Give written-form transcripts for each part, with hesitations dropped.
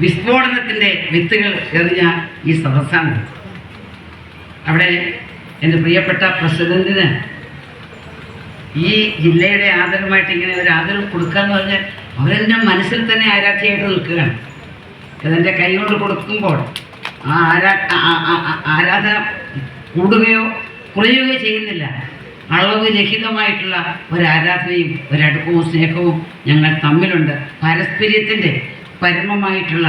വിസ്ഫോടനത്തിൻ്റെ വിത്തുകൾ എറിഞ്ഞ ഈ സദസ്സാണ്. അവിടെ എൻ്റെ പ്രിയപ്പെട്ട പ്രസിഡന്റിന് ഈ ജില്ലയുടെ ആദരമായിട്ട് ഇങ്ങനെ ഒരു ആദരവ് കൊടുക്കാന്ന് പറഞ്ഞാൽ അവരെൻ്റെ മനസ്സിൽ തന്നെ ആരാധ്യയായിട്ട് നിൽക്കുകയാണ്. അതെൻ്റെ കൈ കൊണ്ട് കൊടുക്കുമ്പോൾ ആ ആരാധന കൂടുകയോ കുറയുകയോ ചെയ്യുന്നില്ല. അളവ് രഹിതമായിട്ടുള്ള ഒരാരാധനയും ഒരടുപ്പവും സ്നേഹവും ഞങ്ങൾ തമ്മിലുണ്ട്. പാരസ്പര്യത്തിൻ്റെ പരമമായിട്ടുള്ള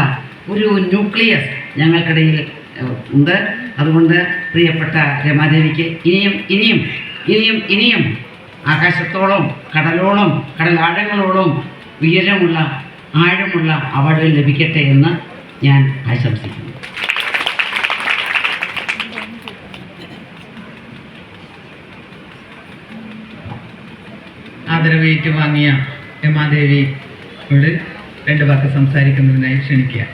ഒരു ന്യൂക്ലിയസ് ഞങ്ങൾക്കിടയിൽ ഉണ്ട്. അതുകൊണ്ട് പ്രിയപ്പെട്ട രമാദേവിക്ക് ഇനിയും ഇനിയും ഇനിയും ഇനിയും ആകാശത്തോളം കടലോളം കടലാഴങ്ങളോളം ഉയരമുള്ള ആഴമുള്ള അവാർഡുകൾ ലഭിക്കട്ടെ എന്ന് ഞാൻ ആശംസിക്കുന്നു. ആദരവ് ഏറ്റുവാങ്ങിയ രമാദേവിയോട് 2 വാക്ക് സംസാരിക്കുന്നതിനായി ക്ഷണിക്കുക.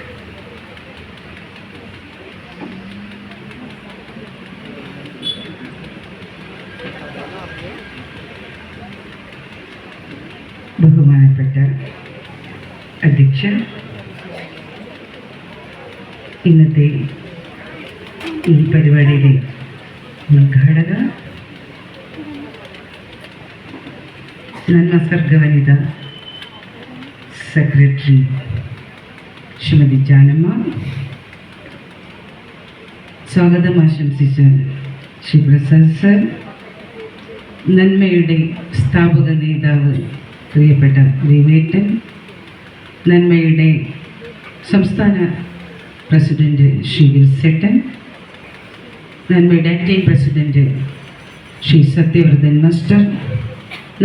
ബഹുമാനപ്പെട്ട അധ്യക്ഷൻ, ഇന്നത്തെ ഈ പരിപാടിയുടെ ഉദ്ഘാടക, നന്മസർഗ വനിത സെക്രട്ടറി ശ്രീമതി ജാനമ്മ, സ്വാഗതം ആശംസിച്ച ശ്രീ പ്രസാദ് സർ, നന്മയുടെ സ്ഥാപക നേതാവ് പ്രിയപ്പെട്ട ദേവേട്ടൻ, നന്മയുടെ സംസ്ഥാന പ്രസിഡന്റ് ശ്രീ വിൽസേട്ടൻ, നന്മയുടെ ആക്ടിംഗ് പ്രസിഡന്റ് ശ്രീ സത്യവർദ്ധൻ മാസ്റ്റർ,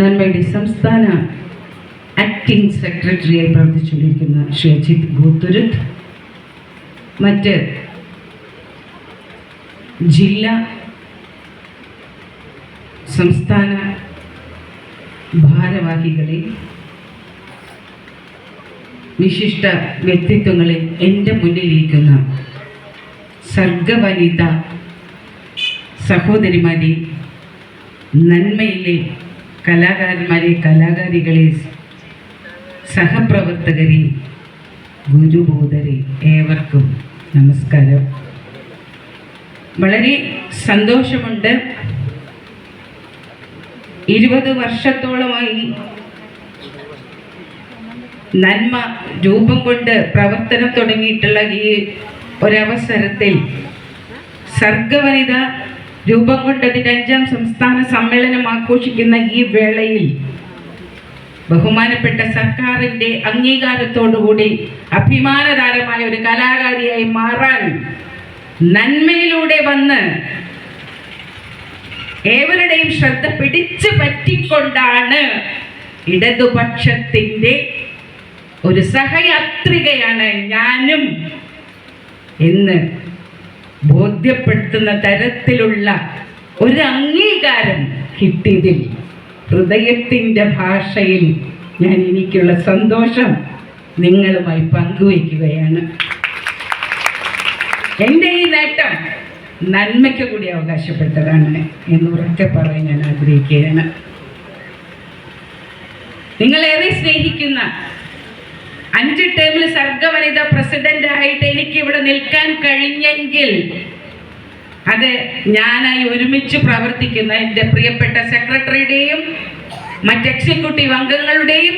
നന്മയുടെ സംസ്ഥാന ആക്ടിംഗ് സെക്രട്ടറിയായി പ്രവർത്തിച്ചുകൊണ്ടിരിക്കുന്ന ശ്രീ അജിത് ഗോത്തുരുത്ത്, മറ്റ് ജില്ലാ സംസ്ഥാന ഭാരവാഹികളെ, വിശിഷ്ട വ്യക്തിത്വങ്ങളെ, എൻ്റെ മുന്നിലിരിക്കുന്ന സർഗവനിത സഹോദരിമാരെ, നന്മയിലെ കലാകാരന്മാരെ, കലാകാരികളെ, സഹപ്രവർത്തകരെ, ഗുരുബോധരെ, ഏവർക്കും നമസ്കാരം. വളരെ സന്തോഷമുണ്ട്. 20 വർഷത്തോളമായി നന്മ രൂപം കൊണ്ട് പ്രവർത്തനം തുടങ്ങിയിട്ടുള്ള ഈ ഒരവസരത്തിൽ സർഗവനിത രൂപം കൊണ്ടതിൻ്റെ 5ാം സംസ്ഥാന സമ്മേളനം ആഘോഷിക്കുന്ന ഈ വേളയിൽ ബഹുമാനപ്പെട്ട സർക്കാരിൻ്റെ അംഗീകാരത്തോടുകൂടി അഭിമാനതാരമായ ഒരു കലാകാരിയായി മാറാൻ നന്മയിലൂടെ വന്ന് ഏവരുടെയും ശ്രദ്ധ പിടിച്ചു പറ്റിക്കൊണ്ടാണ് ഇടതുപക്ഷത്തിൻ്റെ ഒരു സഹയാത്രികയാണ് ഞാനും എന്ന് ബോധ്യപ്പെടുത്തുന്ന തരത്തിലുള്ള ഒരു അംഗീകാരം കിട്ടിയതിൽ ഹൃദയത്തിൻ്റെ ഭാഷയിൽ ഞാൻ എനിക്കുള്ള സന്തോഷം നിങ്ങളുമായി പങ്കുവയ്ക്കുകയാണ്. എൻ്റെ ഈ നേട്ടം നന്മയ്ക്ക് കൂടി അവകാശപ്പെട്ടതാണ് എന്ന് ഉറക്കെ പറയാൻ ഞാൻ ആഗ്രഹിക്കുകയാണ്. നിങ്ങളേറെ സ്നേഹിക്കുന്ന 5 ടേമിൽ സർഗവനിത പ്രസിഡന്റ് ആയിട്ട് എനിക്ക് ഇവിടെ നിൽക്കാൻ കഴിഞ്ഞെങ്കിൽ അത് ഞാനായി ഒരുമിച്ച് പ്രവർത്തിക്കുന്ന എൻ്റെ പ്രിയപ്പെട്ട സെക്രട്ടറിയുടെയും മറ്റ് എക്സിക്യൂട്ടീവ് അംഗങ്ങളുടെയും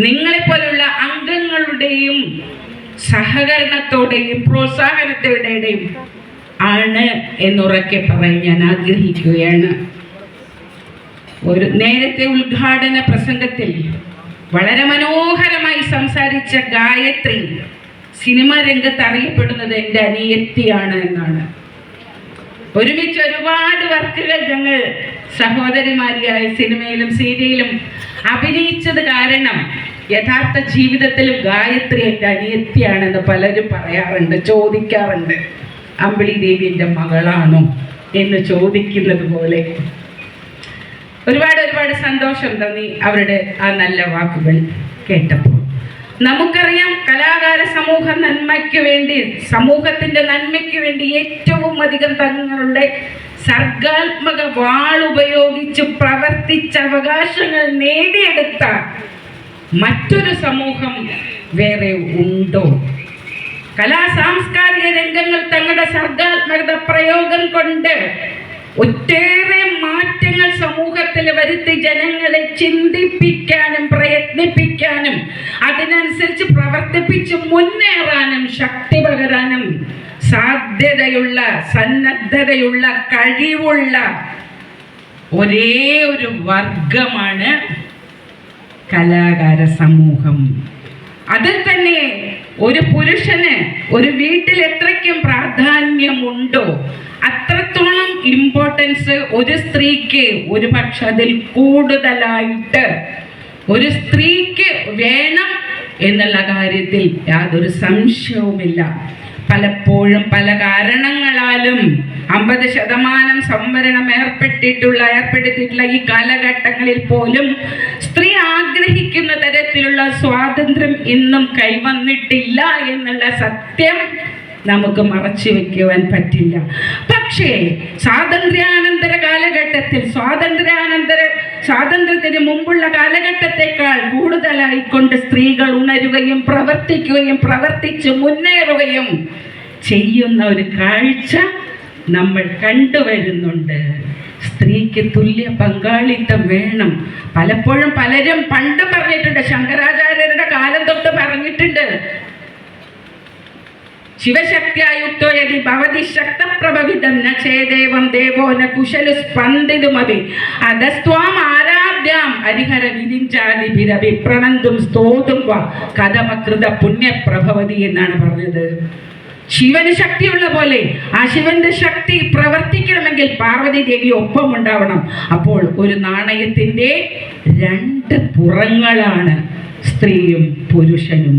നിങ്ങളെപ്പോലുള്ള അംഗങ്ങളുടെയും സഹകരണത്തോടെയും പ്രോത്സാഹനത്തോടെയും ആണ് എന്നുറക്കെ പറയാൻ ഞാൻ ആഗ്രഹിക്കുകയാണ്. ഒരു നേരത്തെ ഉദ്ഘാടന പ്രസംഗത്തിൽ വളരെ മനോഹരമായി സംസാരിച്ച ഗായത്രി സിനിമാ രംഗത്ത് അറിയപ്പെടുന്നത് എൻ്റെ അനിയത്തിയാണ് എന്നാണ്. ഒരുമിച്ച് ഒരുപാട് വർക്കുകൾ ഞങ്ങൾ സഹോദരിമാരിയായി സിനിമയിലും സീരിയലും അഭിനയിച്ചത് കാരണം യഥാർത്ഥ ജീവിതത്തിലും ഗായത്രി എൻ്റെ അനിയത്തിയാണെന്ന് പലരും പറയാറുണ്ട്, ചോദിക്കാറുണ്ട്. അമ്പിളി ദേവിൻ്റെ മകളാണോ എന്ന് ചോദിക്കുന്നത് പോലെ ഒരുപാട് സന്തോഷം തോന്നി അവരുടെ ആ നല്ല വാക്കുകൾ കേട്ടപ്പോൾ. നമുക്കറിയാം, കലാകാര സമൂഹ നന്മയ്ക്ക് വേണ്ടി, സമൂഹത്തിൻ്റെ നന്മയ്ക്ക് വേണ്ടി ഏറ്റവും അധികം തങ്ങളുടെ സർഗാത്മക വാളുപയോഗിച്ച് പ്രവർത്തിച്ച അവകാശങ്ങൾ നേടിയെടുത്ത മറ്റൊരു സമൂഹം വേറെ ഉണ്ടോ കലാ സാംസ്കാരിക രംഗങ്ങൾ തങ്ങളുടെ സർഗാത്മകത പ്രയോഗം കൊണ്ട് ഒട്ടേറെ മാറ്റങ്ങൾ സമൂഹത്തിൽ വരുത്തി ജനങ്ങളെ ചിന്തിപ്പിക്കാനും പ്രയത്നിപ്പിക്കാനും അതിനനുസരിച്ച് പ്രവർത്തിപ്പിച്ച് മുന്നേറാനും ശക്തി പകരാനും സാധ്യതയുള്ള, സന്നദ്ധതയുള്ള, കഴിവുള്ള ഒരേ ഒരു വർഗമാണ് കലാകാര സമൂഹം. അതിൽ തന്നെ ഒരു പുരുഷന് ഒരു വീട്ടിൽ എത്രയ്ക്കും പ്രാധാന്യമുണ്ടോ അത്രത്തോളം ഇമ്പോർട്ടൻസ് ഒരു സ്ത്രീക്ക് ഒരു പക്ഷെ അതിൽ കൂടുതലായിട്ട് ഒരു സ്ത്രീക്ക് വേണം എന്നുള്ള കാര്യത്തിൽ യാതൊരു സംശയവുമില്ല. പലപ്പോഴും പല കാരണങ്ങളാലും 50% സംവരണം ഏർപ്പെടുത്തിയിട്ടുള്ള ഈ കാലഘട്ടങ്ങളിൽ പോലും സ്ത്രീ ആഗ്രഹിക്കുന്ന തരത്തിലുള്ള സ്വാതന്ത്ര്യം ഇന്നും കൈവന്നിട്ടില്ല എന്നുള്ള സത്യം നമുക്ക് മറച്ചു വെക്കുവാൻ പറ്റില്ല. പക്ഷേ സ്വാതന്ത്ര്യാനന്തര കാലഘട്ടത്തിൽ സ്വാതന്ത്ര്യത്തിന് മുമ്പുള്ള കാലഘട്ടത്തെക്കാൾ കൂടുതലായിക്കൊണ്ട് സ്ത്രീകൾ ഉണരുകയും പ്രവർത്തിക്കുകയും പ്രവർത്തിച്ച് മുന്നേറുകയും ചെയ്യുന്ന ഒരു കാഴ്ച നമ്മൾ കണ്ടുവരുന്നുണ്ട്. സ്ത്രീക്ക് തുല്യ പങ്കാളിത്തം വേണം. പലപ്പോഴും പലരും പണ്ട് പറഞ്ഞിട്ടുണ്ട്, ശങ്കരാചാര്യരുടെ കാലം തൊട്ട് പറഞ്ഞിട്ടുണ്ട്, ശിവശക്തിയുക്തോ യദി ഭവതി ശക്തപ്രഭവിതം ന ചേദേവം ദേവോ ന കുശലു സ്പന്ദിതുമപി അദസ്ത്വാം ആരാധ്യാം ഹരിഹര വിരിഞ്ചാദിഭിരവി പ്രണന്തും സ്തോതും വ കഥമകൃത പുണ്യപ്രഭവതി എന്നാണ് പറഞ്ഞത്. ശിവന് ശക്തിയുള്ള പോലെ ആ ശിവന്റെ ശക്തി പ്രവർത്തിക്കണമെങ്കിൽ പാർവതി ദേവി ഒപ്പം ഉണ്ടാവണം. അപ്പോൾ ഒരു നാണയത്തിന്റെ 2 പുറങ്ങളാണ് സ്ത്രീയും പുരുഷനും.